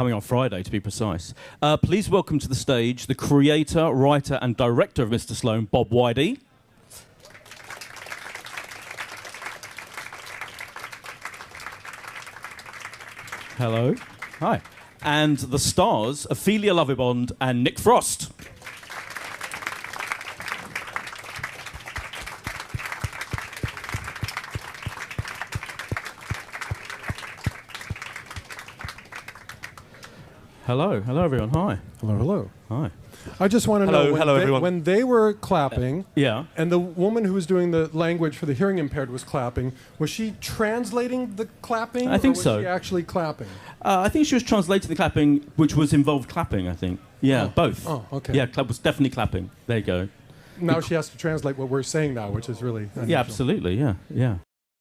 coming on Friday, to be precise. Please welcome to the stage the creator, writer, and director of Mr. Sloane, Bob Weide. Hello. Hi. And the stars, Ophelia Lovibond and Nick Frost. Hello. Hello, everyone. Hi. Hello, hello. Hi. I just want to know, everyone. When they were clapping, Yeah. and the woman who was doing the language for the hearing impaired was clapping, was she translating the clapping? I think or was so. she actually clapping? I think she was translating the clapping, which was involved clapping, I think. Yeah, both. Oh, okay. Yeah, was definitely clapping. There you go. Now she has to translate what we're saying now, which is really unusual. Yeah, absolutely. Yeah, yeah.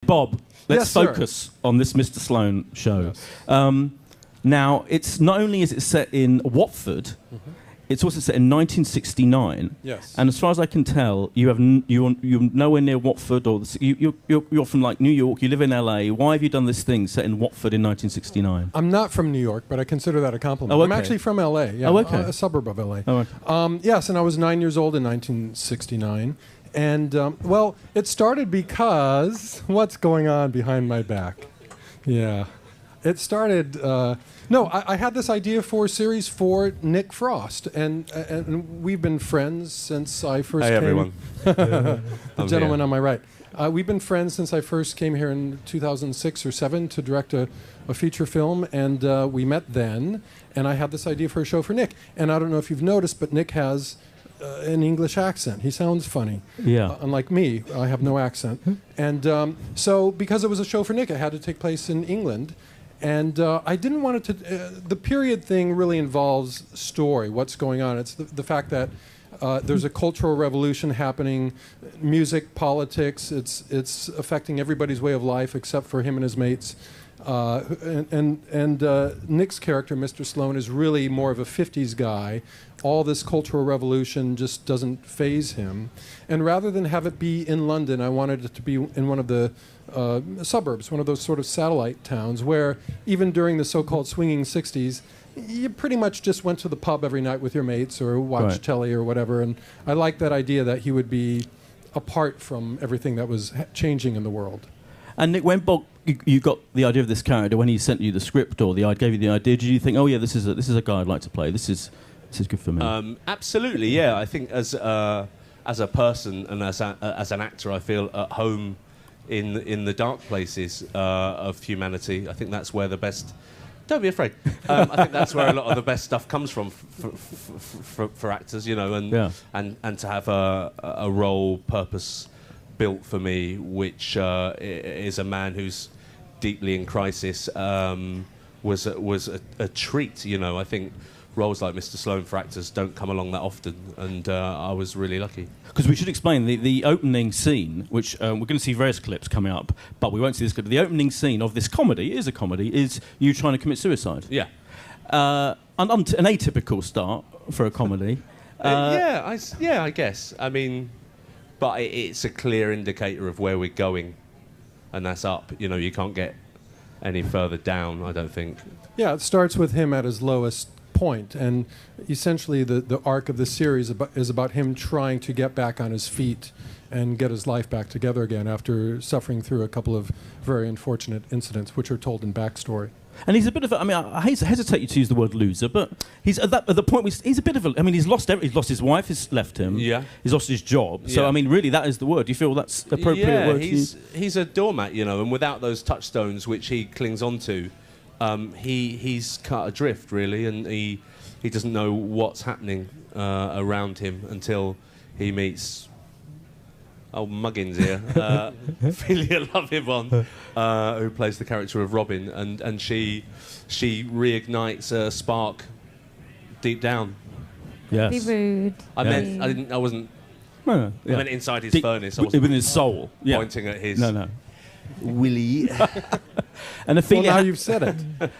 Bob, let's Yes, sir. focus on this Mr. Sloane show. Yes. Now, it's not only is it set in Watford, it's also set in 1969. Yes. And as far as I can tell, you're nowhere near Watford, or you're from like New York. You live in LA. Why have you done this thing set in Watford in 1969? I'm not from New York, but I consider that a compliment. Oh, okay. I'm actually from LA. Yeah, Oh, okay. A suburb of LA. Oh, okay. Yes, and I was 9 years old in 1969. And, well, it started because... What's going on behind my back? Yeah. It started... I had this idea for Series 4 Nick Frost, and we've been friends since I first came... Hey, everyone. The gentleman on my right. We've been friends since I first came here in 2006 or 7 to direct a feature film, and we met then, and I had this idea for a show for Nick. And I don't know if you've noticed, but Nick has an English accent. He sounds funny. Yeah. Unlike me, I have no accent. And so because it was a show for Nick, it had to take place in England. And I didn't want it to... the period thing really involves story, what's going on. It's the fact that there's a cultural revolution happening, music, politics. It's affecting everybody's way of life except for him and his mates. And Nick's character, Mr. Sloane, is really more of a 50s guy. All this cultural revolution just doesn't faze him. And rather than have it be in London, I wanted it to be in one of the suburbs, one of those sort of satellite towns where even during the so-called swinging 60s, you pretty much just went to the pub every night with your mates or watched telly or whatever. And I liked that idea that he would be apart from everything that was changing in the world. And Nick, when Bob, you got the idea of this character, when he sent you the script or gave you the idea, did you think, oh yeah, this is a guy I'd like to play. This is good for me. Absolutely, yeah. I think as a person and as an actor, I feel at home in the dark places of humanity. I think that's where the best... Don't be afraid. I think that's where a lot of the best stuff comes from for actors, you know, and to have a role purpose built for me, which is a man who's deeply in crisis, was a treat, you know. I think roles like Mr. Sloane for actors don't come along that often, and I was really lucky. Because we should explain the opening scene, which we're going to see various clips coming up, but we won't see this clip. The opening scene of this comedy is you trying to commit suicide. Yeah. An atypical start for a comedy. I guess. I mean, but it's a clear indicator of where we're going, and that's up. You know, you can't get any further down, I don't think. Yeah, it starts with him at his lowest point, and essentially the arc of the series is about him trying to get back on his feet and get his life back together again after suffering through a couple of very unfortunate incidents, which are told in backstory. And he's a bit of a... I mean, I hesitate to use the word loser, but he's at the point where he's a bit of a... I mean, he's lost his wife has left him. Yeah. He's lost his job. So, I mean, really, that is the word. Do you feel that's appropriate word to use? He's a doormat, you know, and without those touchstones which he clings on to, he's cut adrift, really, and he doesn't know what's happening around him until he meets... Oh, Muggins here. Ophelia Lovibond, who plays the character of Robin, and she reignites a spark deep down. Yes. Be rude. I wasn't. No, yeah. I meant inside his furnace. I within his soul. Pointing at his. No. Willy. And Ophelia, well, now you've said it.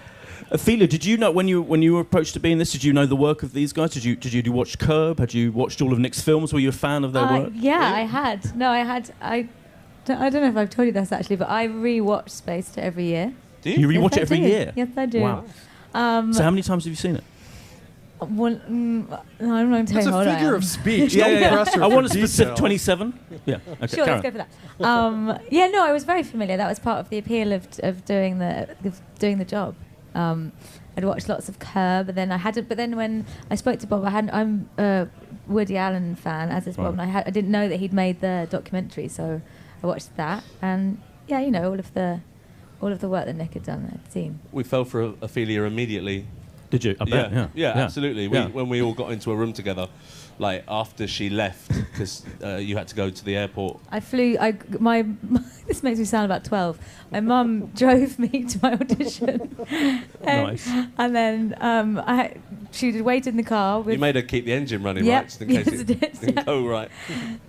Ophelia, did you know when you were approached to be in this? Did you know the work of these guys? Did you watch Curb? Had you watched all of Nick's films? Were you a fan of their work? Yeah, really? I had. No, I had. I don't know if I've told you this actually, but I re-watch Spaced every year. Do you? You rewatch it every year? Yes, I do. Wow. So how many times have you seen it? No, I'm not going to tell It's you how a old I figure am. of speech. Yeah, Don't yeah, press her I for want a specific details. 27. Yeah. Okay. Sure, let's go for that. Yeah, no, I was very familiar. That was part of the appeal of doing the job. I'd watched lots of Curb, and then I hadn't. But then when I spoke to Bob, I'm a Woody Allen fan, as is Bob, and I didn't know that he'd made the documentary, so I watched that, and yeah, you know, all of the work that Nick had done, I'd seen. We fell for Ophelia immediately. Did you? I bet. Yeah, absolutely. Yeah. When we all got into a room together, like after she left, because you had to go to the airport. This makes me sound about 12. My mum drove me to my audition. Nice. And then she'd wait in the car. You made her keep the engine running, Yep. right? Just in case Yes, I did, didn't yeah. go right.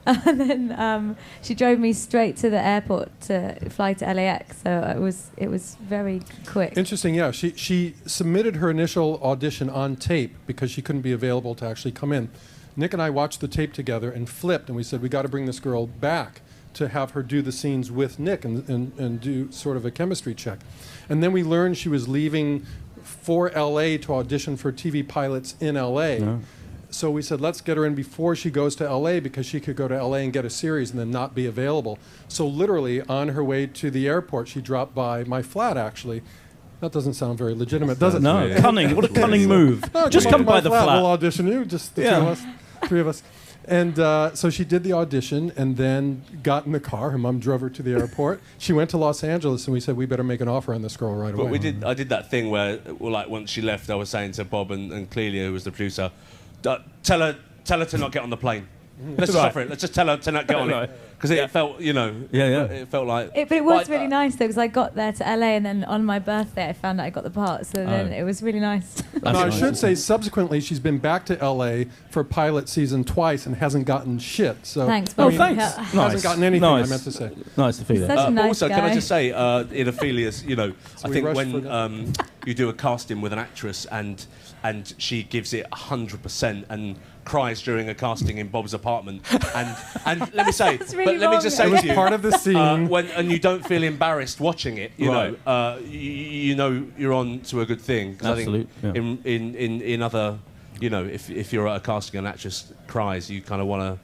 And then she drove me straight to the airport to fly to LAX. So it was very quick. Interesting, yeah. She submitted her initial audition on tape because she couldn't be available to actually come in. Nick and I watched the tape together and flipped, and we said, we got to bring this girl back to have her do the scenes with Nick and do sort of a chemistry check. And then we learned she was leaving for LA to audition for TV pilots in LA. No. So we said, let's get her in before she goes to LA, because she could go to LA and get a series and then not be available. So literally on her way to the airport, she dropped by my flat, actually. That doesn't sound very legitimate, does it? No, Yeah. cunning. What a cunning move. No, Just come by the flat. We'll audition you, just the three of us. And so she did the audition and then got in the car. Her mom drove her to the airport. She went to Los Angeles, and we said, we better make an offer on this girl right But away. I did that thing where, well, like, once she left, I was saying to Bob and Clelia, who was the producer, tell her to not get on the plane. Let's just offer it. Let's just tell her to not get on it. Because it felt, you know, it felt like... But it was really nice, though, because I got there to LA, and then on my birthday, I found out I got the part. So then it was really nice. Now, I should say, subsequently, she's been back to LA for pilot season twice and hasn't gotten shit. So Thanks, Oh, Bob. thanks. Hasn't gotten anything, I meant to say. Nice to feel Such that. a nice also, guy. can I just say, in Ophelia's, you know, So I we think rushed when you do a casting with an actress and she gives it 100% and cries during a casting in Bob's apartment, and let me say, really let me just say It was to you, part of the scene. and you don't feel embarrassed watching it, you Right. know, you know you're on to a good thing. 'Cause Absolute, I think in other, you know, if you're at a casting and an actress cries, you kind of want to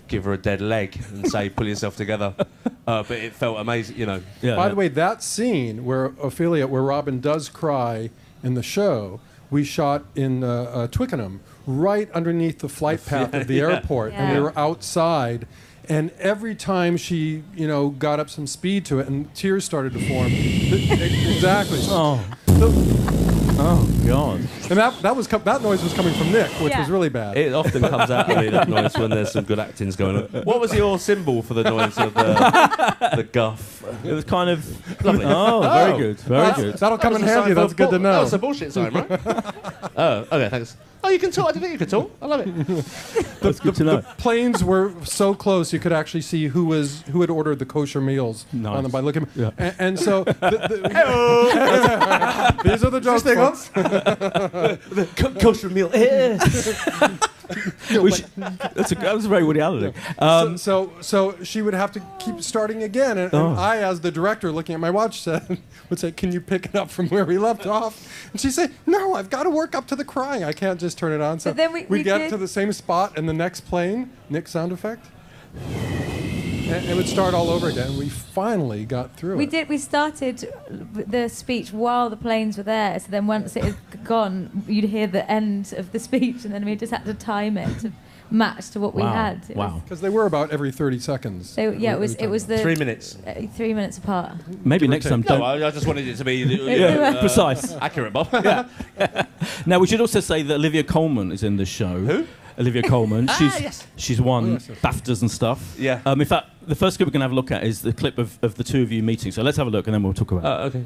give her a dead leg and say, pull yourself together. But it felt amazing, you know. Yeah, By the way, that scene where Robin does cry in the show, we shot in Twickenham, right underneath the flight path of the airport, and we Yeah. were outside. And every time she, you know, got up some speed to it, and tears started to form. Exactly. Oh. Oh, God. And that noise was coming from Nick, which was really bad. It often comes out of me, that noise, when there's some good acting's going on. What was your symbol for the noise of the guff? It was kind of... Lovely. Oh, very good. Very good. That'll come in was a handy. sign That's for good to know. That was a bullshit sign, right? Oh, okay, thanks. Oh, you can talk. I didn't think you could talk. I love it. That's good to know. Planes were so close you could actually see who had ordered the kosher meals on them by looking. Yeah. And so these are the jokes. folks. The kosher meal. That was very Woody Allen. So she would have to keep starting again, and I, as the director, looking at my watch, would say, "Can you pick it up from where we left off?" And she'd say, "No, I've got to work up to the crying. I can't just turn it on." So But then we get did- to the same spot in the next plane. Nick sound effect. And it would start all over again. We finally got through it. We started the speech while the planes were there. So then once it had gone, you'd hear the end of the speech, and then we just had to time it to match to what we had. It was- Because they were about every 30 seconds. So yeah, it was the 3 minutes. 3 minutes apart. Maybe Give or next take. time No, don't... I just wanted it to be precise. accurate, Bob. Now, we should also say that Olivia Colman is in the show. Who? Olivia Colman. Yes. She's won yes. BAFTAs and stuff. Yeah. In fact, the first clip we're going to have a look at is the clip of the two of you meeting. So let's have a look and then we'll talk about it. Okay.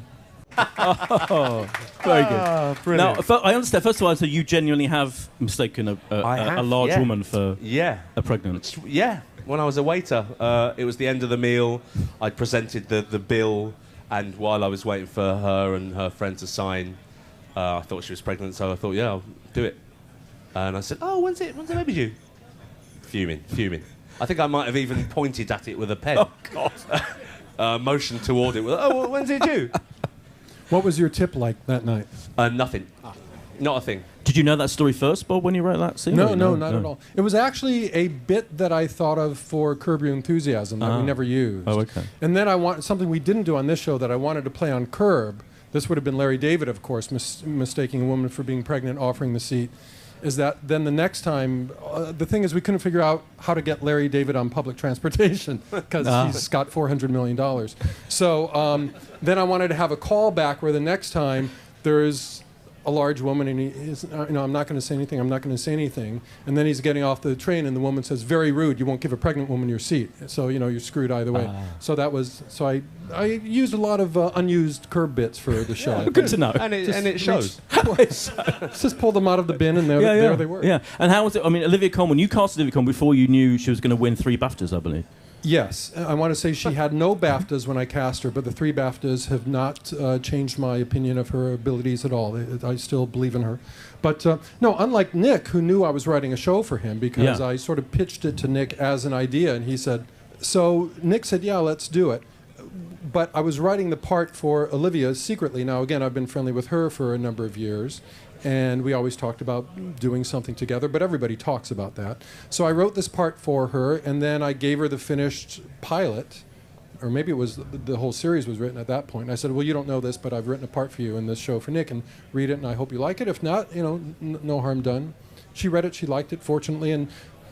Oh, very good. Brilliant. Now, I understand, first of all, so you genuinely have mistaken a large woman for a pregnant. Yeah. When I was a waiter, it was the end of the meal. I presented the bill, and while I was waiting for her and her friend to sign, I thought she was pregnant, so I thought, yeah, I'll do it. And I said, oh, when's the baby due? Fuming. I think I might have even pointed at it with a pen. Oh, God. Motioned toward it with, oh, well, when's it due? What was your tip like that night? Nothing. Not a thing. Did you know that story first, Bob, when you wrote that scene? No, not at all. It was actually a bit that I thought of for Curb Your Enthusiasm that we never used. Oh, okay. And then I want something we didn't do on this show that I wanted to play on Curb. This would have been Larry David, of course, mistaking a woman for being pregnant, offering the seat. Is that then the next time, the thing is we couldn't figure out how to get Larry David on public transportation because he's got $400 million. So then I wanted to have a callback where the next time there is a large woman and he's, I'm not going to say anything, I'm not going to say anything. And then he's getting off the train and the woman says, very rude, you won't give a pregnant woman your seat. So, you're screwed either way. So that was, I used a lot of unused Curb bits for the show. Yeah, good to know. And it shows. Just pull them out of the bin and there they were. Yeah. And how was it? I mean, Olivia Colman, you cast Olivia Colman before you knew she was going to win 3 BAFTAs, I believe. Yes, I want to say she had no BAFTAs when I cast her, but the 3 BAFTAs have not changed my opinion of her abilities at all. I still believe in her. But no, unlike Nick, who knew I was writing a show for him, because I sort of pitched it to Nick as an idea, and he said, so Nick said, yeah, let's do it. But I was writing the part for Olivia secretly. Now, again, I've been friendly with her for a number of years, and we always talked about doing something together, but everybody talks about that. So I wrote this part for her, and then I gave her the finished pilot, or maybe it was the whole series was written at that point. And I said, well, you don't know this, but I've written a part for you in this show for Nick, and read it, and I hope you like it. If not, no harm done. She read it, she liked it, fortunately, and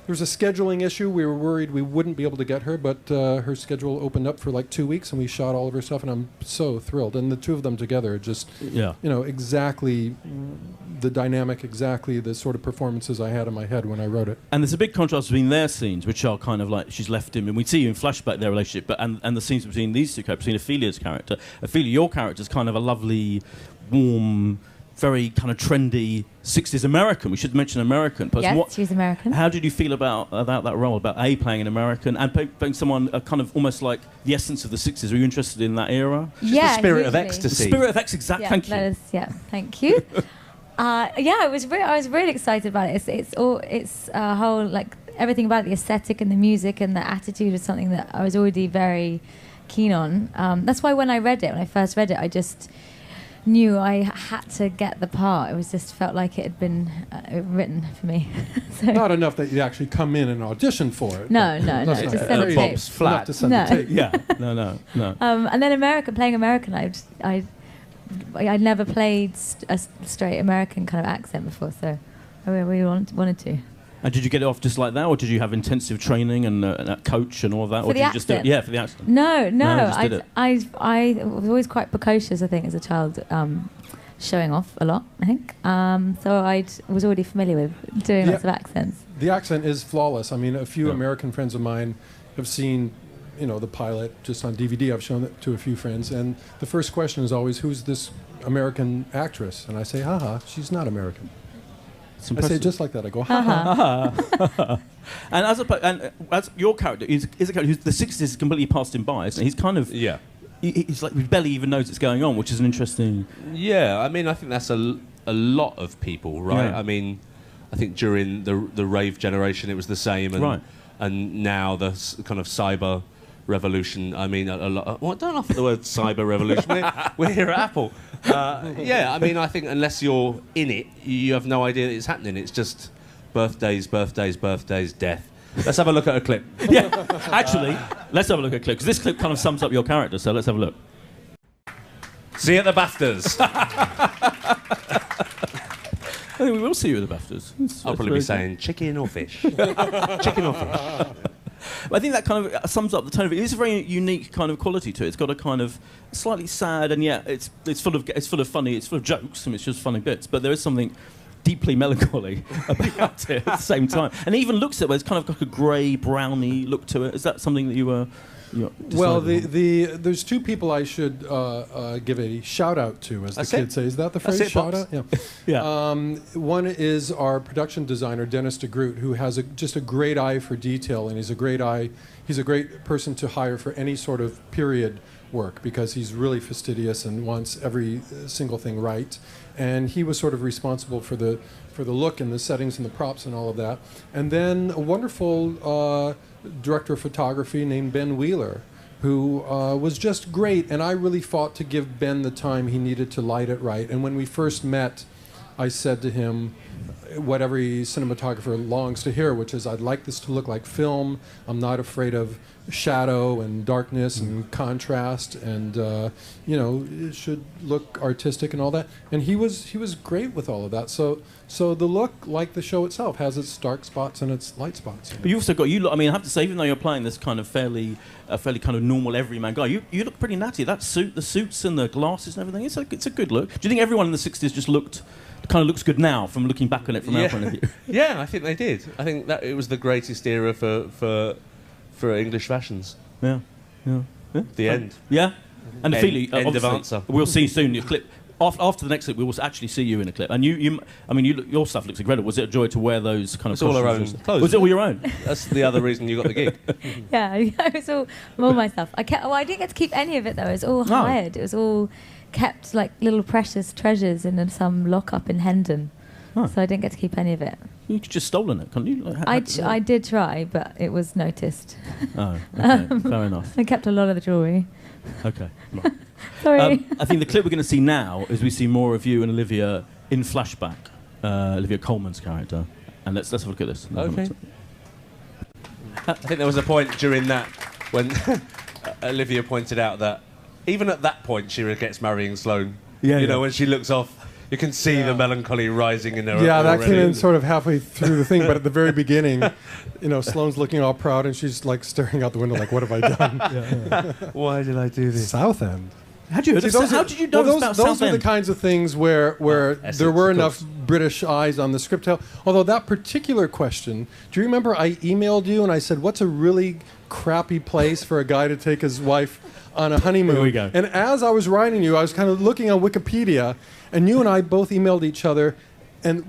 there was a scheduling issue. We were worried we wouldn't be able to get her, but her schedule opened up for like 2 weeks, and we shot all of her stuff, and I'm so thrilled. And the two of them together just, exactly the dynamic, exactly the sort of performances I had in my head when I wrote it. And there's a big contrast between their scenes, which are kind of like she's left him, and we see you in flashback their relationship, but and the scenes between these two characters, between Ophelia's character. Ophelia, your character is kind of a lovely, warm, very kind of trendy 60s American. We should mention American person. Yes, she's American. How did you feel about that role, about playing an American and playing someone kind of almost like the essence of the 60s? Were you interested in that era? The spirit of ecstasy. The spirit of ecstasy, exactly. Thank you. Thank you. I was really excited about it. It's a whole, like, everything about it, the aesthetic and the music and the attitude was something that I was already very keen on. That's why when I first read it, I just knew I had to get the part. It was just felt like it had been written for me. So not enough that you actually come in and audition for it. No. Just send the tape. Bob's flat. To send the tape. Yeah. No. And then playing American, I'd never played a straight American kind of accent before, so I really wanted to. And did you get it off just like that, or did you have intensive training and a coach and all of that? For or the did accent? You just do it? Yeah, for the accent. No. I was always quite precocious, I think, as a child, showing off a lot, I think. So I was already familiar with doing lots of accents. The accent is flawless. I mean, a few American friends of mine have seen, the pilot just on DVD. I've shown it to a few friends, and the first question is always, who's this American actress? And I say, haha, she's not American. I say it just like that. I go, ha ha. And as your character is a character who's the 60s is completely passed him by, isn't he? He's kind of he's like he barely even knows it's going on, which is an interesting. Yeah, I mean, I think that's a lot of people, right? Yeah. I mean, I think during the rave generation it was the same, and now the kind of cyber revolution. I mean, a lot. Well, don't laugh at the word cyber revolution. We're here at Apple. I mean, I think unless you're in it, you have no idea that it's happening. It's just birthdays, death. Let's have a look at a clip. Yeah, actually, let's have a look at a clip, because this clip kind of sums up your character, so let's have a look. See you at the BAFTAs. I think we will see you at the BAFTAs. I'll probably be saying chicken or fish. Chicken or fish. I think that kind of sums up the tone of it. It is a very unique kind of quality to it. It's got a kind of slightly sad, and yet it's full of funny. It's full of jokes, and it's just funny bits. But there is something deeply melancholy about it at the same time. And it even looks at it where it's kind of like a grey, browny look to it. Is that something that you were? Well, there's two people I should give a shout out to, as the kids say. Is that the phrase? Shout out? Yeah. Yeah. One is our production designer, Dennis DeGroot, who has just a great eye for detail, and he's a great person to hire for any sort of period work, because he's really fastidious and wants every single thing right. And he was sort of responsible for the look and the settings and the props and all of that. And then a wonderful director of photography named Ben Wheeler, who was just great, and I really fought to give Ben the time he needed to light it right. And when we first met, I said to him what every cinematographer longs to hear, which is, I'd like this to look like film. I'm not afraid of shadow and darkness and contrast, and it should look artistic and all that. And he was great with all of that. So the look, like the show itself, has its dark spots and its light spots. But you also got I mean, I have to say, even though you're playing this kind of fairly kind of normal everyman guy, you look pretty natty. That suit, the suits and the glasses and everything, it's a good look. Do you think everyone in the '60s just looks good now from looking back on it from our point of view? Yeah, I think they did. I think that it was the greatest era for English fashions. Yeah. The end. Yeah. And Ophelia, end of answer. We'll see soon your clip. After the next clip, we will actually see you in a clip. And your stuff looks incredible. Was it a joy to wear those kind of It's all our own costumes? clothes. Was it all your own? That's the other reason you got the gig. Yeah, it was all my stuff. I didn't get to keep any of it though. It was all hired. It was all kept like little precious treasures in some lock-up in Hendon. Oh. So I didn't get to keep any of it. You could just stolen it, couldn't you? I did try, but it was noticed. Oh, okay. Fair enough. I kept a lot of the jewellery. Okay. Right. Sorry. I think the clip we're going to see now is we see more of you and Olivia in flashback, Olivia Colman's character. And let's have a look at this. Okay. I think there was a point during that when Olivia pointed out that even at that point she regrets marrying Sloane. Yeah, when she looks off, you can see the melancholy rising in her. Yeah, that already. came in sort of halfway through the thing, but at the very beginning, Sloane's looking all proud, and she's like staring out the window, like, "What have I done?" Why did I do this? Southend. How did you know about those Southend? are the kinds of things where Essex, there were of enough British eyes on the script. Although that particular question, do you remember I emailed you and I said, "What's a really crappy place for a guy to take his wife on a honeymoon?" Here we go. And as I was writing you, I was kind of looking on Wikipedia, and you and I both emailed each other, and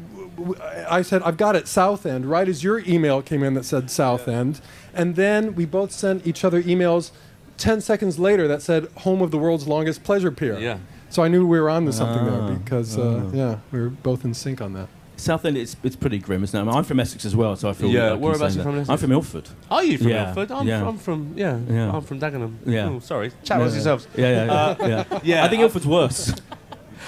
I said, "I've got it, Southend," right as your email came in that said Southend. And then we both sent each other emails 10 seconds later that said home of the world's longest pleasure pier. Yeah. So I knew we were on to something there because, we were both in sync on that. Southend, it's pretty grim, isn't it? I mean, I'm from Essex as well, so I feel... Yeah, like whereabouts saying are you that. from Essex? I'm from Ilford. Are you from Yeah, Ilford? yeah. I'm from Dagenham. Yeah. Oh, sorry. Chat amongst yourselves. Yeah. Yeah. I think Ilford's worse.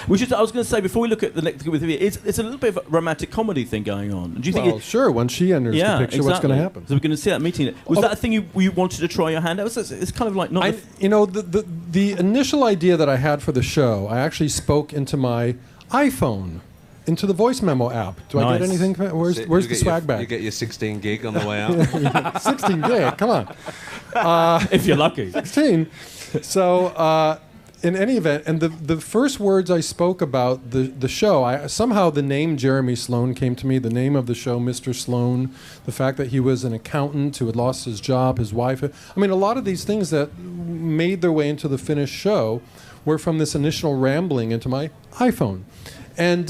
I was going to say, before we look at the next with you, it's a little bit of a romantic comedy thing going on. Do you think? Sure. When she enters the picture, what's going to happen? So we're going to see that meeting. Was that a thing you wanted to try your hand at? It's kind of like not. The initial idea that I had for the show, I actually spoke into my iPhone, into the voice memo app. Do I get anything? Where's the swag bag? You get your 16 gig on the way out. 16 gig. Come on. If you're lucky. 16. So. In any event, and the first words I spoke about the show, somehow the name Jeremy Sloane came to me, the name of the show, Mr. Sloane, the fact that he was an accountant who had lost his job, his wife. I mean, a lot of these things that made their way into the finished show were from this initial rambling into my iPhone. And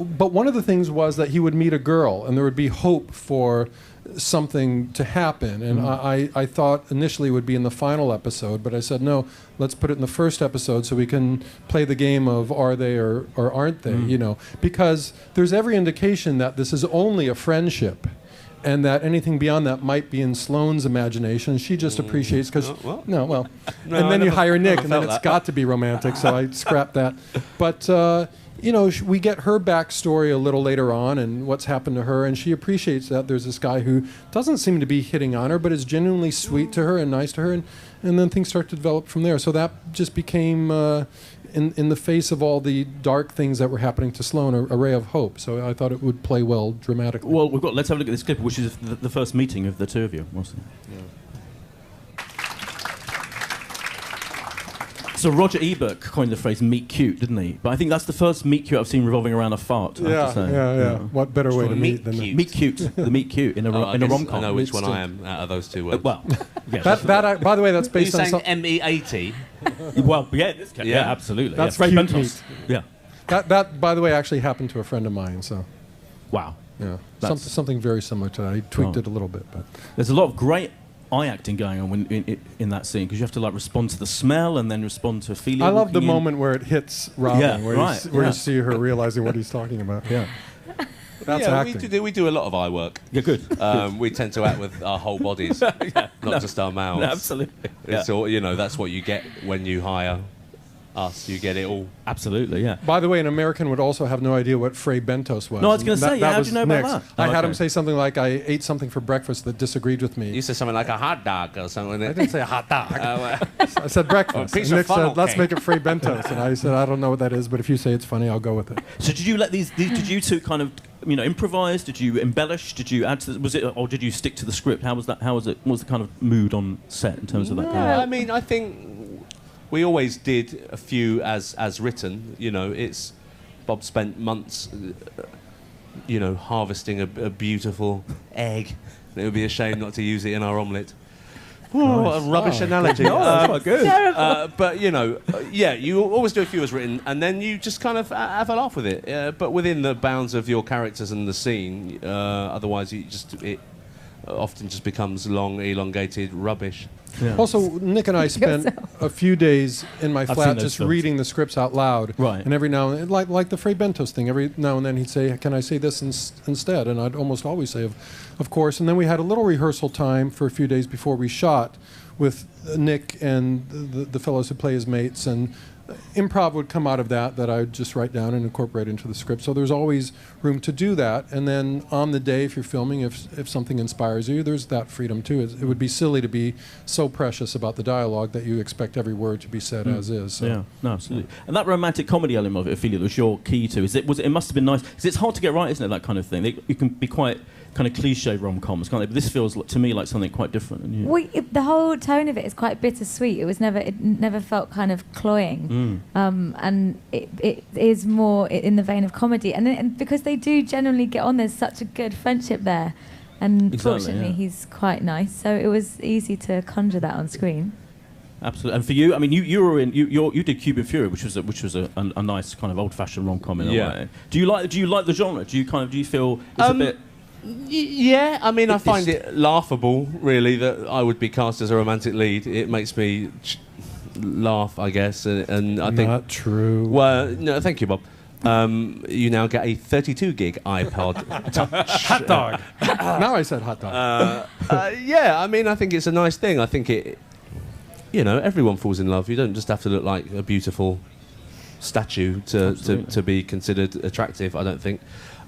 but one of the things was that he would meet a girl, and there would be hope for something to happen. And I thought initially it would be in the final episode, but I said, no, let's put it in the first episode so we can play the game of are they or aren't they, because there's every indication that this is only a friendship and that anything beyond that might be in Sloane's imagination. She just appreciates because, and then you hire Nick, and then it's got to be romantic, so I scrapped that. But, we get her backstory a little later on and what's happened to her, and she appreciates that there's this guy who doesn't seem to be hitting on her, but is genuinely sweet to her and nice to her, and then things start to develop from there. So that just became, in the face of all the dark things that were happening to Sloane, a ray of hope. So I thought it would play well dramatically. Well, let's have a look at this clip, which is the first meeting of the two of you. So Roger Ebert coined the phrase "meet cute," didn't he? But I think that's the first meet cute I've seen revolving around a fart. I have to say. Yeah. What better way to meet than cute. Meet cute, the meet cute in a rom-com. I know which one I am out of those two words. Well, yeah, by the way, that's Are you based on saying M-E-A-T? well, yeah, this case, yeah, absolutely. That's Fred cute Bentos. Yeah. That, by the way, actually happened to a friend of mine. So, Wow. yeah, something very similar to that. I tweaked it a little bit, but There's a lot of great eye acting going on in that scene because you have to respond to the smell and then respond to feeling. I love the moment where it hits Robin, where you see her realizing what he's talking about. Yeah. That's yeah, acting. we do a lot of eye work. Yeah, good. We tend to act with our whole bodies, not just our mouths. No, absolutely. It's all, that's what you get when you hire us. You get it all. Absolutely, yeah. By the way, an American would also have no idea what Fray Bentos was. No, I was going to say, how do you know about Nick's. that? I had okay. him say something like, I ate something for breakfast that disagreed with me. You said something like a hot dog or something. I didn't say a hot dog. Uh, I said breakfast. A piece And of Nick funnel said, let's cake. make it Fray Bentos. And I said, I don't know what that is, but if you say it's funny, I'll go with it. So did you let did you two kind of, improvise? Did you embellish? Did you add to was it, or did you stick to the script? How was that? How was it? What was the kind of mood on set in terms of that? Kind of? I mean, I think we always did a few as written. It's Bob spent months, harvesting a beautiful egg. And it would be a shame not to use it in our omelette. Oh, what a rubbish analogy. No, that's quite good. But you always do a few as written, and then you just kind of have a laugh with it. But within the bounds of your characters and the scene. Otherwise, it often just becomes long, elongated rubbish. Yeah. Also, Nick and I spent a few days in my seen flat those just films. reading the scripts out loud. Right. And every now and then, like the Fray Bentos thing, every now and then he'd say, can I say this instead? And I'd almost always say, of course. And then we had a little rehearsal time for a few days before we shot with Nick and the fellows who play his mates. And improv would come out of that I would just write down and incorporate into the script. So there's always room to do that. And then on the day, if you're filming, if something inspires you, there's that freedom too. It would be silly to be so precious about the dialogue that you expect every word to be said as is. So. Yeah, no, absolutely. And that romantic comedy element of it, Ophelia, was your key to. It must have been nice because it's hard to get right, isn't it? That kind of thing. You can be quite kind of cliche rom-coms, can't they? But this feels to me like something quite different. And The whole tone of it is quite bittersweet. It never felt kind of cloying, and it is more in the vein of comedy. And because they do generally get on, there's such a good friendship there. And Exactly, fortunately, yeah. he's quite nice, so it was easy to conjure that on screen. Absolutely. And for you, I mean, you did Cuban Fury, which was a nice kind of old-fashioned rom-com in a way. Do you like the genre? Do you feel it's a bit? Yeah, I mean, I find it laughable, really, that I would be cast as a romantic lead. It makes me laugh, I guess, and I think... Not true. Well, no, thank you, Bob. You now get a 32 gig iPod Touch. Hot dog. Now I said hot dog. Yeah, I mean, I think it's a nice thing. I think everyone falls in love. You don't just have to look like a beautiful statue to be considered attractive, I don't think.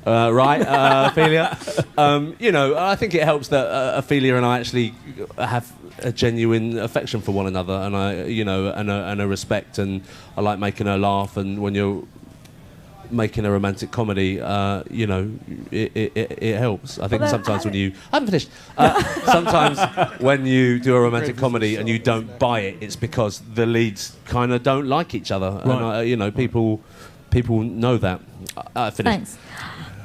Right, Ophelia? I think it helps that Ophelia and I actually have a genuine affection for one another, and and a respect, and I like making her laugh. And when you're making a romantic comedy, it helps. I think sometimes when you... I haven't finished. Sometimes when you do a romantic comedy and you don't buy it, it's because the leads kind of don't like each other. Right. And, people know that. I finished. Thanks.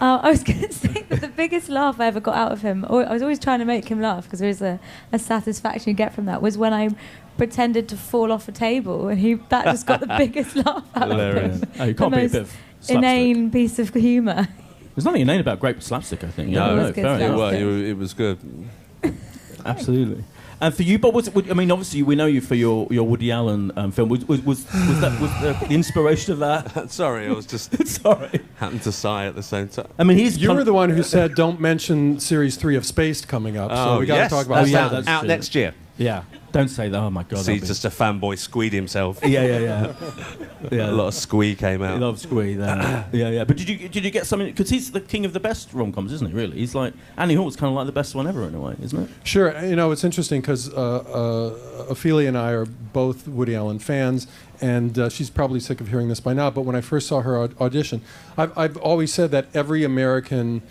I was going to say that the biggest laugh I ever got out of him, I was always trying to make him laugh because there is a satisfaction you get from that, was when I pretended to fall off a table, and that just got the biggest laugh out Hilarious. of him. Oh, you can't The be a most bit of slapstick. inane piece of humour. There's nothing inane about great slapstick, I think. No, it was good fair enough. slapstick. It was good. Absolutely. And for you, Bob, obviously we know you for your Woody Allen film. Was the inspiration of that? Sorry, I was just Sorry. happened to sigh at the same time. I mean, You were the one who said don't mention Series 3 of Spaced coming up, so we got to talk about that's that. that's out true. next year. Yeah. Don't say that. Oh my God. See, just a fanboy squeed himself. Yeah. A lot of squee came I out. love Squee there. Yeah. But did you get something? Because he's the king of the best rom-coms, isn't he? Really, he's like Annie Hall's kind of like the best one ever in a way, isn't it? Sure. It's interesting because Ophelia and I are both Woody Allen fans, and she's probably sick of hearing this by now, but when I first saw her audition, I've always said that every American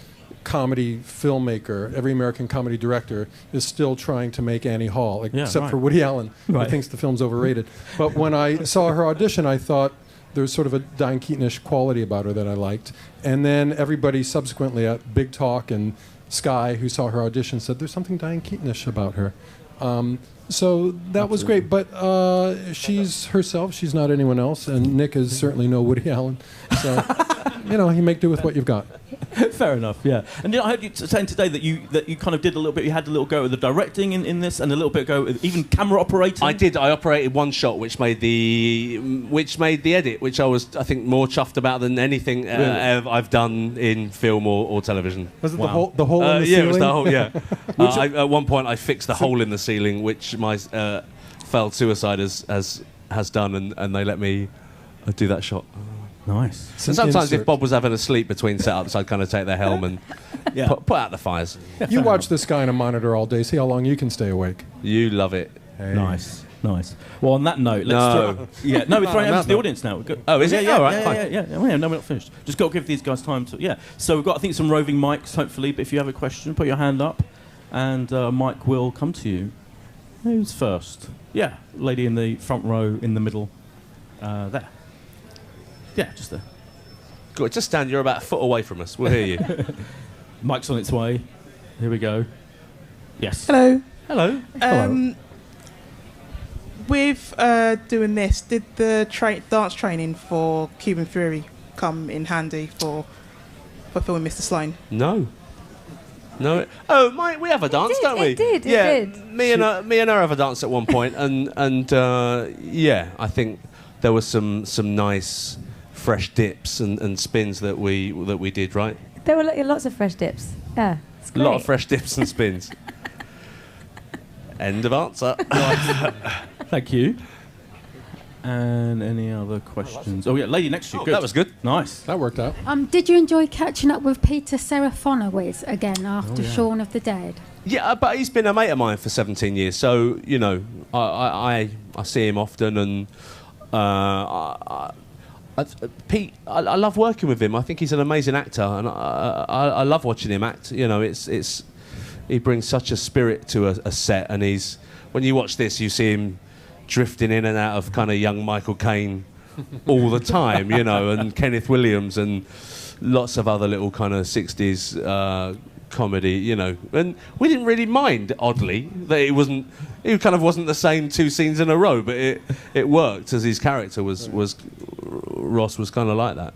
comedy filmmaker, every American comedy director is still trying to make Annie Hall, except for Woody Allen, who thinks the film's overrated. But when I saw her audition, I thought there was sort of a Diane Keatonish quality about her that I liked. And then everybody subsequently at Big Talk and Sky, who saw her audition, said there's something Diane Keatonish about her. So that was great, but she's herself, she's not anyone else, and Nick is certainly no Woody Allen. So, you make do with what you've got. Fair enough, yeah. And I heard you saying today that you kind of did a little bit. You had a little go at the directing in this, and a little bit go at even camera operating. I did. I operated one shot, which made the edit, which I think more chuffed about than anything I've done in film or television. Was it the hole in the ceiling? Yeah, it was the hole. Yeah. At one point, I fixed the hole in the ceiling, which my failed suicide has done, and they let me do that shot. Nice. And sometimes if Bob was having a sleep between setups, I'd kind of take the helm and put out the fires. You watch this guy on a monitor all day, see how long you can stay awake. You love it. Hey. Nice. Well, on that note, let's... No, we're throwing over to the audience now. Oh, is it? Yeah, all right, fine. Yeah. No, we're not finished. Just got to give these guys time to... Yeah. So we've got, I think, some roving mics, hopefully, but if you have a question, put your hand up, and Mike will come to you. Who's first? Yeah, lady in the front row, in the middle. There. Yeah, just there. Good. Just stand. You're about a foot away from us. We'll hear you. Mic's on its way. Here we go. Yes. Hello. Hello. Hello. With doing this, did the dance training for Cuban Fury come in handy for filming Mr. Sloane? No. Oh, we have a dance, don't we? It did. Me and her have a dance at one point, and yeah, I think there was some nice fresh dips and spins that we did, right? There were lots of fresh dips. Yeah, it's great. A lot of fresh dips and spins. End of answer. Thank you. And any other questions? Oh yeah, lady next to you. Oh, Good. that was good. Nice. That worked out. Did you enjoy catching up with Peter Serafinowicz again after Shaun of the Dead? Yeah, but he's been a mate of mine for 17 years, so you know, I see him often, and Pete, I love working with him. I think he's an amazing actor, and I love watching him act. You know, he brings such a spirit to a set, and when you watch this, you see him drifting in and out of kind of young Michael Caine all the time, you know, and Kenneth Williams and lots of other little kind of 60s comedy, you know. And we didn't really mind, oddly, that it kind of wasn't the same two scenes in a row, but it worked, as his character was Ross was kind of like that.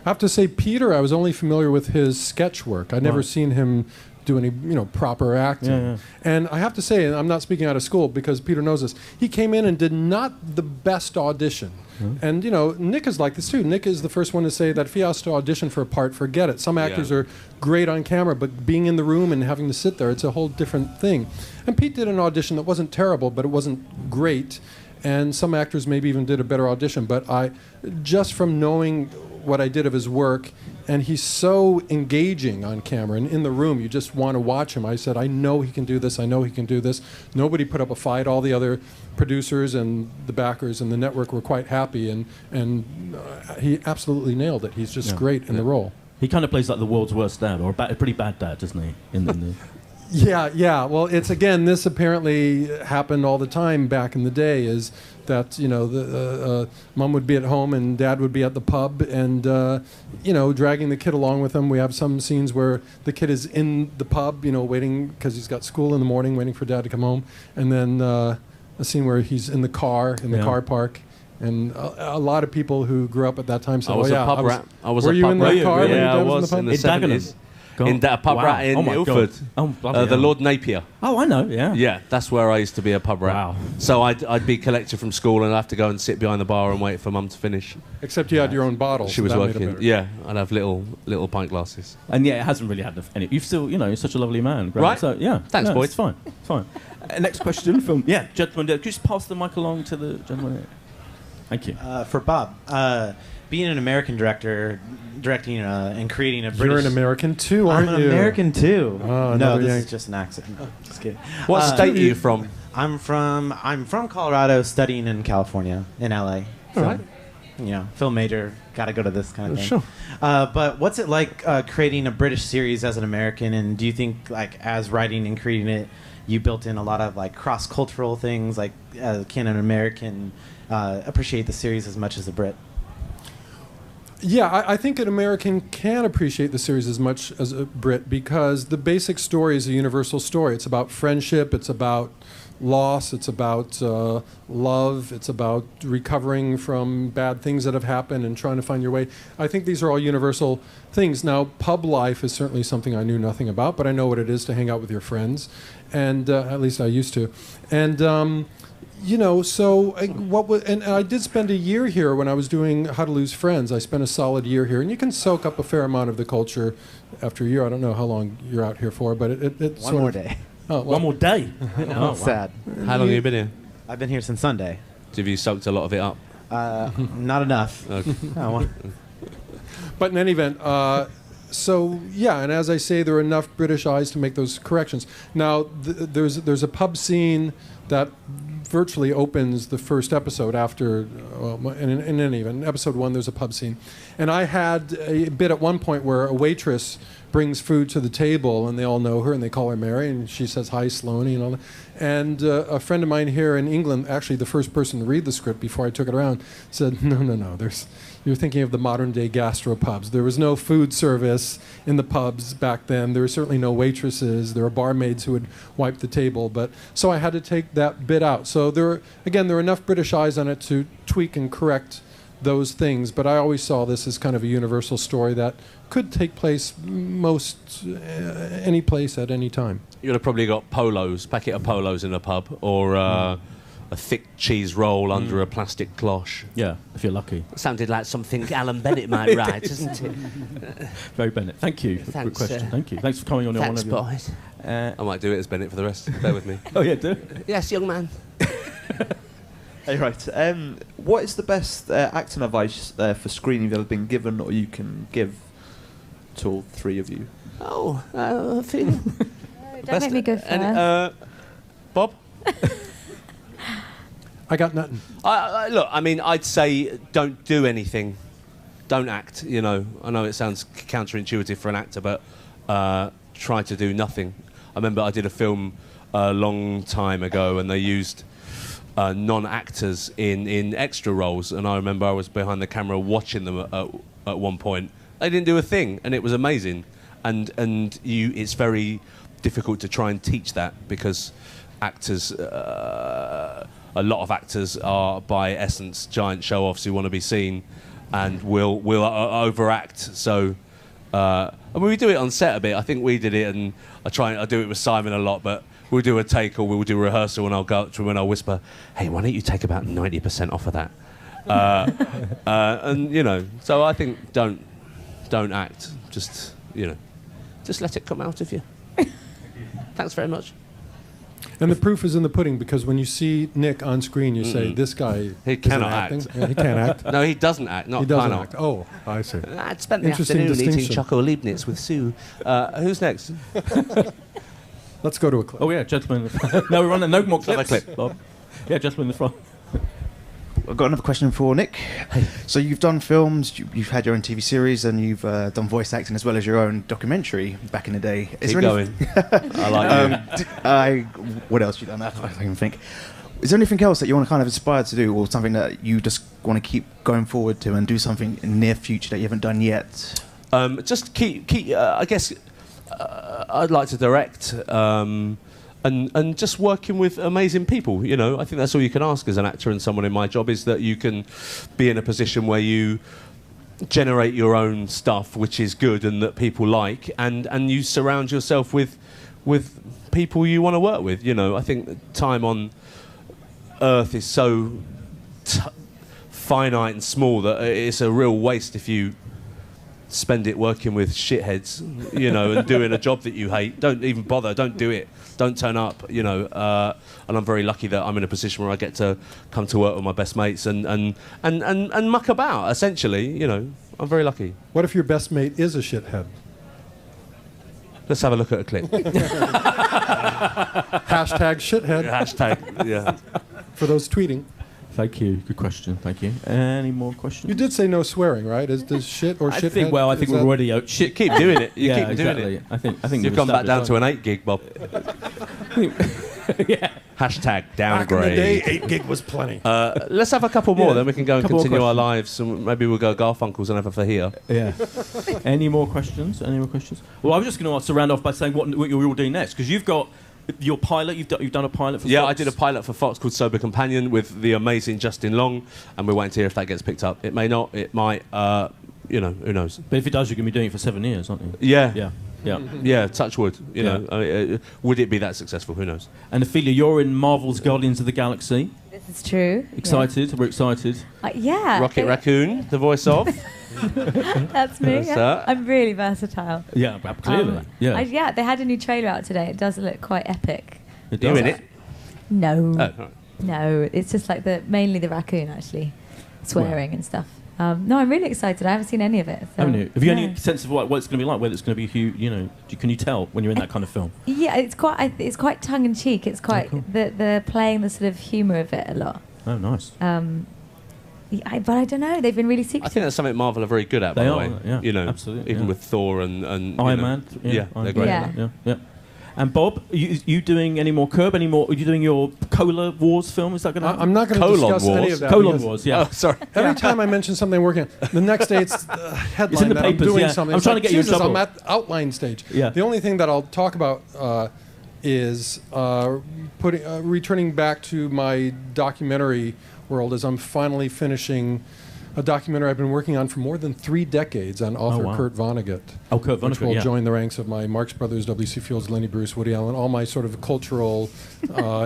I have to say, Peter, I was only familiar with his sketch work. I'd never seen him do any, proper acting. Yeah. And I have to say, and I'm not speaking out of school because Peter knows this, he came in and did not the best audition. And, Nick is like this too. Nick is the first one to say that if he has to audition for a part, forget it. Some actors are great on camera, but being in the room and having to sit there, it's a whole different thing. And Pete did an audition that wasn't terrible, but it wasn't great. And some actors maybe even did a better audition. But just from knowing what I did of his work, and he's so engaging on camera and in the room, you just want to watch him. I said, I know he can do this, I know he can do this. Nobody put up a fight. All the other producers and the backers and the network were quite happy, and he absolutely nailed it. He's just great in the role. He kind of plays like the world's worst dad, or a pretty bad dad, doesn't he? In the Yeah. Well, it's again, this apparently happened all the time back in the day, is that, the mom would be at home and dad would be at the pub, and, dragging the kid along with him. We have some scenes where the kid is in the pub, waiting because he's got school in the morning, waiting for dad to come home. And then a scene where he's in the car, car park. And a lot of people who grew up at that time said, I was a pub rat. Were you in that car? Yeah, I was in the 70s. In that pub rat in Ilford, the Lord Napier. Oh, I know, yeah. Yeah, that's where I used to be a pub rat. Wow. So I'd be collected from school and I'd have to go and sit behind the bar and wait for Mum to finish. Except you had your own bottle. She was working. Yeah, I'd have little pint glasses. And yeah, it hasn't really had any. You've still, you're such a lovely man. Graham. Right? So, yeah. Thanks, boys. It's fine. It's fine. Next question from, gentleman. Could you just pass the mic along to the gentleman? Thank you. For Bob, being an American director, directing and creating a British... You're an American too, aren't you? I'm an American too. Oh, no, this is just an accident. Just kidding. What state are you from? I'm from Colorado, studying in California, in LA. All right. Film major, got to go to this kind of thing. Sure. But what's it like creating a British series as an American? And do you think, as writing and creating it, you built in a lot of cross-cultural things? Can an American appreciate the series as much as a Brit? Yeah, I think an American can appreciate the series as much as a Brit, because the basic story is a universal story. It's about friendship. It's about loss, it's about love, it's about recovering from bad things that have happened and trying to find your way. I think these are all universal things. Now, pub life is certainly something I knew nothing about, but I know what it is to hang out with your friends, and at least I used to. And so and I did spend a year here when I was doing How to Lose Friends. I spent a solid year here, and you can soak up a fair amount of the culture after a year. I don't know how long you're out here for, but it one more day. Oh, well, One more day. I know, it's sad. How long have you been here? I've been here since Sunday. Have you soaked a lot of it up? Not enough. Okay. But in any event, and as I say, there are enough British eyes to make those corrections. Now, there's a pub scene that virtually opens the first episode after, in any event, episode 1, there's a pub scene. And I had a bit at one point where a waitress brings food to the table, and they all know her, and they call her Mary, and she says, "Hi, Sloane," and all that. And a friend of mine here in England, actually the first person to read the script before I took it around, said, no, you're thinking of the modern-day gastropubs. There was no food service in the pubs back then. There were certainly no waitresses. There were barmaids who would wipe the table. So I had to take that bit out. So there are enough British eyes on it to tweak and correct those things. But I always saw this as kind of a universal story that could take place any place at any time. You would have probably got packet of polos in a pub, or a thick cheese roll under a plastic cloche. Yeah, if you're lucky. Sounded like something Alan Bennett might write, doesn't it? Very Bennett. Thank you for the question. Thank you. Thanks for coming on. Thanks, boys. I might do it as Bennett for the rest. Bear with me. Oh, yeah, do it. Yes, young man. Hey, right. What is the best acting advice for screen you've ever been given, or you can give to all three of you? Ophelia. Don't make me go first. Bob? I got nothing. Look, I mean, I'd say don't do anything. Don't act, I know it sounds counterintuitive for an actor, but try to do nothing. I remember I did a film a long time ago, and they used non-actors in extra roles, and I remember I was behind the camera watching them at one point. They didn't do a thing, and it was amazing. And it's very difficult to try and teach that, because actors, a lot of actors are by essence giant show-offs who want to be seen and will overact. So we do it on set a bit. I think we did it, and I do it with Simon a lot, but we'll do a take or we'll do rehearsal, and I'll go up to him and I'll whisper, "Hey, why don't you take about 90% off of that?" So I think don't act. Just let it come out of you. Thanks very much. And the proof is in the pudding, because when you see Nick on screen, you say, "This guy he cannot act." Yeah, he can't act. No, he doesn't act. He doesn't act. Oh, I see. I'd spent the afternoon eating Choco Leibniz with Sue. Who's next? Let's go to a clip. Oh, yeah, gentleman in the front. No, we're on no more clips. Clip. Bob. Yeah, gentleman in the front. I've got another question for Nick. Hey. So you've done films, you've had your own TV series, and you've done voice acting as well as your own documentary back in the day. Keep going. I like you. What else have you done? I can't even think. Is there anything else that you want to kind of aspire to do, or something that you just want to keep going forward to and do something in the near future that you haven't done yet? Just keep. I guess I'd like to direct. And just working with amazing people, I think that's all you can ask as an actor and someone in my job, is that you can be in a position where you generate your own stuff, which is good and that people like, and you surround yourself with people you want to work with. I think time on Earth is so finite and small that it's a real waste if you spend it working with shitheads, and doing a job that you hate. Don't even bother. Don't do it. Don't turn up, and I'm very lucky that I'm in a position where I get to come to work with my best mates and muck about, essentially, I'm very lucky. What if your best mate is a shithead? Let's have a look at a clip. Hashtag shithead. Hashtag, yeah. For those tweeting. Thank you. Good question. Thank you. Any more questions? You did say no swearing, right? Does shit or shithead? I think we're already out. Shit, keep doing it. You keep exactly. doing it. I think you've gone back down to an 8 gig, Bob. Yeah. Hashtag downgrade. Back in the day, 8 gig was plenty. Let's have a couple more, then we can go and continue our lives, and maybe we'll go Garfunkel's and have a fajita. Yeah. Any more questions? Well, I was just going to round off by saying what you're all doing next, because you've got your pilot, you've done a pilot for Fox? Yeah, I did a pilot for Fox called Sober Companion with the amazing Justin Long, and we're waiting to hear if that gets picked up. It may not, it might, you know, who knows. But if it does, you're going to be doing it for 7 years, aren't you? Yeah. Yeah. Yeah, touch wood. You know, would it be that successful? Who knows? And Ophelia, you're in Marvel's Guardians of the Galaxy. This is true. Excited? Yeah. We're excited. Yeah. Rocket Raccoon, the voice of. That's me. Yeah. I'm really versatile. Yeah, clearly. Yeah, they had a new trailer out today. It does look quite epic. It does. You in it? No. Oh, right. No, it's just like mainly the raccoon actually swearing and stuff. No, I'm really excited. I haven't seen any of it. So, haven't you? Have you any sense of what it's going to be like? Whether it's going to be Hugh? You know, can you tell when you're in that kind of film? Yeah, it's quite tongue in cheek. It's quite they're playing the sort of humour of it a lot. Oh, nice. But I don't know. They've been really secretive. I think that's something Marvel are very good at. They by are, the way. yeah, You know, absolutely, even yeah. with Thor and Iron Man. Yeah, they're great. Yeah. Yeah. And Bob, you doing any more Curb? Are you doing your Cola Wars film? Is that going to happen? I'm not going to discuss any of that. Colon Wars, yeah. Oh, sorry. Every time I mention something I'm working on, the next day it's headline It's in the that papers, I'm doing yeah. something. I'm It's trying like, to get you in Jesus, trouble. I'm at the outline stage. Yeah. The only thing that I'll talk about is returning back to my documentary world as I'm finally finishing a documentary I've been working on for more than 3 decades on author Kurt Vonnegut. Oh, Kurt Vonnegut, which will join the ranks of my Marx Brothers, W.C. Fields, Lenny Bruce, Woody Allen, all my sort of cultural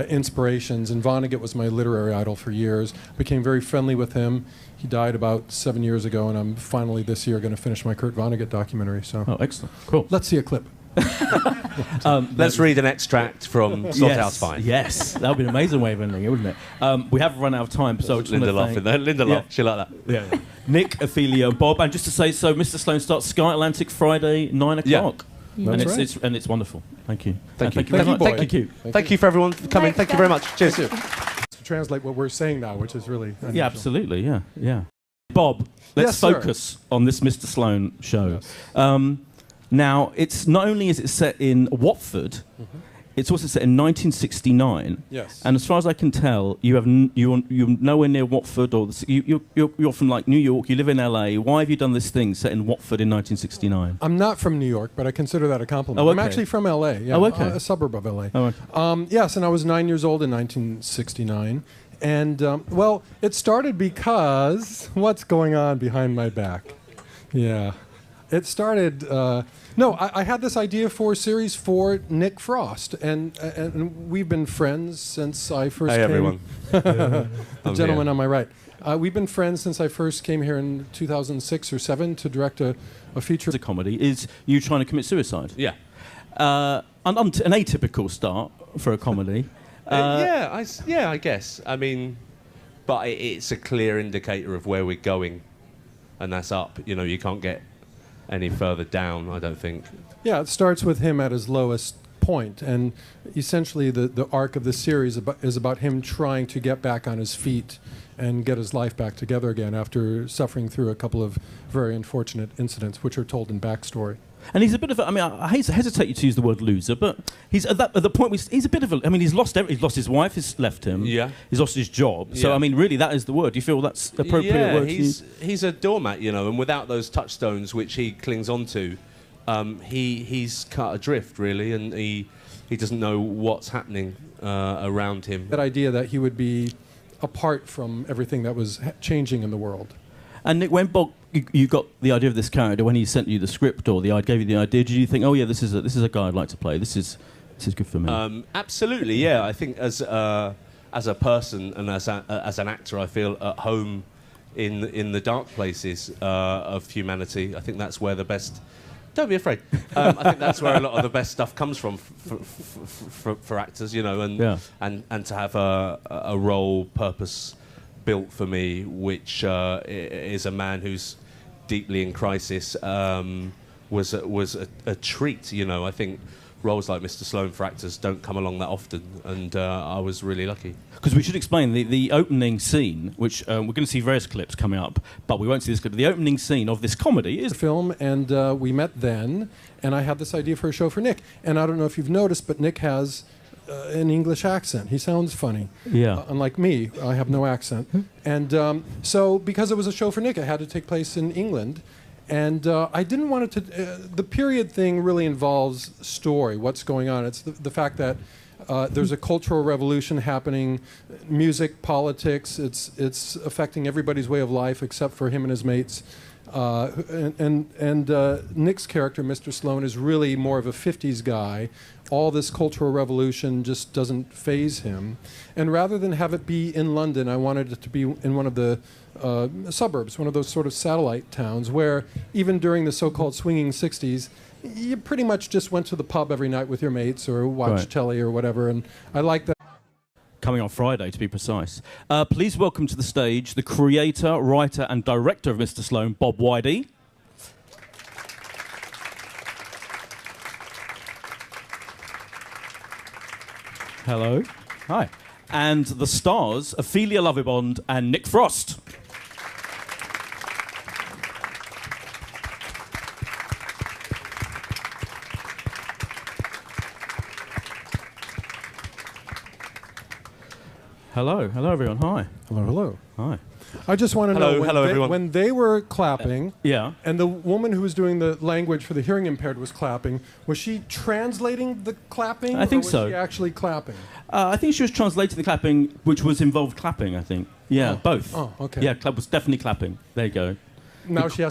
inspirations. And Vonnegut was my literary idol for years. Became very friendly with him. He died about 7 years ago, and I'm finally this year going to finish my Kurt Vonnegut documentary. So, excellent, cool. Let's see a clip. Let's read an extract from Slaughterhouse Five. Yes, that would be an amazing way of ending it, wouldn't it? We have run out of time, so I just Linda want to laughing there. Linda laughed. She like that. Yeah. Nick, Ophelia, Bob, and just to say, so Mr. Sloane starts Sky Atlantic Friday 9 o'clock. Yeah. And That's it's wonderful. Thank you. Thank you. Thank you very much. Thank you. Thank you for everyone for coming. Thank you very much. Cheers. To translate what we're saying now, which is really unusual. Yeah, absolutely. Yeah. Bob, let's Yes, sir. focus on this Mr. Sloane show. Yes. Now, it's not only is it set in Watford, it's also set in 1969. Yes. And as far as I can tell, you're nowhere near Watford, or you're from like New York. You live in LA. Why have you done this thing set in Watford in 1969? I'm not from New York, but I consider that a compliment. Oh, okay. I'm actually from LA. Yeah, Oh, okay. A suburb of LA. Oh, okay. Yes, and I was 9 years old in 1969. And, well, it started because what's going on behind my back? Yeah. It started... I had this idea for Series 4 Nick Frost, and we've been friends since I first came. Hey, everyone. The gentleman on my right. We've been friends since I first came here in 2006 or 7 to direct a feature. A comedy is you trying to commit suicide. Yeah. An atypical start for a comedy. I guess. I mean, but it's a clear indicator of where we're going, and that's up. You know, you can't get any further down, I don't think. Yeah, it starts with him at his lowest point, and essentially the arc of the series is about him trying to get back on his feet and get his life back together again after suffering through a couple of very unfortunate incidents, which are told in backstory. And he's a bit of I hesitate to use the word loser, but he's at the point where he's a bit of he's lost his wife, he's left him. Yeah. He's lost his job. So, Yeah. I mean, really, that is the word. Do you feel that's appropriate word to use? He's a doormat, you know, and without those touchstones which he clings onto, he's cut adrift, really, and he doesn't know what's happening around him. That idea that he would be apart from everything that was changing in the world. And Nick, when Bob, you got the idea of this character, when he sent you the script or gave you the idea, did you think, oh yeah, this is a guy I'd like to play. This is good for me. Absolutely, yeah. I think as a person and as an actor, I feel at home in the dark places of humanity. I think that's where the best. Don't be afraid. I think that's where a lot of the best stuff comes from for actors, you know, and to have a role purpose built for me, which is a man who's deeply in crisis, was a treat. You know, I think roles like Mr. Sloane for actors don't come along that often, and I was really lucky. Because we should explain the opening scene, which we're going to see various clips coming up, but we won't see this clip. The opening scene of this comedy is film, and we met then, and I had this idea for a show for Nick. And I don't know if you've noticed, but Nick has an English accent. He sounds funny. Yeah. Unlike me, I have no accent. And so because it was a show for Nick, it had to take place in England. And I didn't want it to... the period thing really involves story, what's going on. It's the fact that There's a cultural revolution happening, music, politics. It's affecting everybody's way of life except for him and his mates. Nick's character, Mr. Sloane, is really more of a 50s guy. All this cultural revolution just doesn't faze him. And rather than have it be in London, I wanted it to be in one of the suburbs, one of those sort of satellite towns where even during the so-called swinging 60s, you pretty much just went to the pub every night with your mates or watched telly or whatever. And I like that. Coming on Friday, to be precise. Please welcome to the stage the creator, writer and director of Mr. Sloane, Bob Weide. Hello. Hi. And the stars, Ophelia Lovibond and Nick Frost. Hello. Hello, everyone. Hi. Hello, hello. Hi. I just want to know everyone. When they were clapping, Yeah. and the woman who was doing the language for the hearing impaired was clapping, was she translating the clapping? I think or was so. she actually clapping? I think she was translating the clapping, which was involved clapping, I think. Yeah, both. Oh, okay. Yeah, was definitely clapping. There you go. Now she has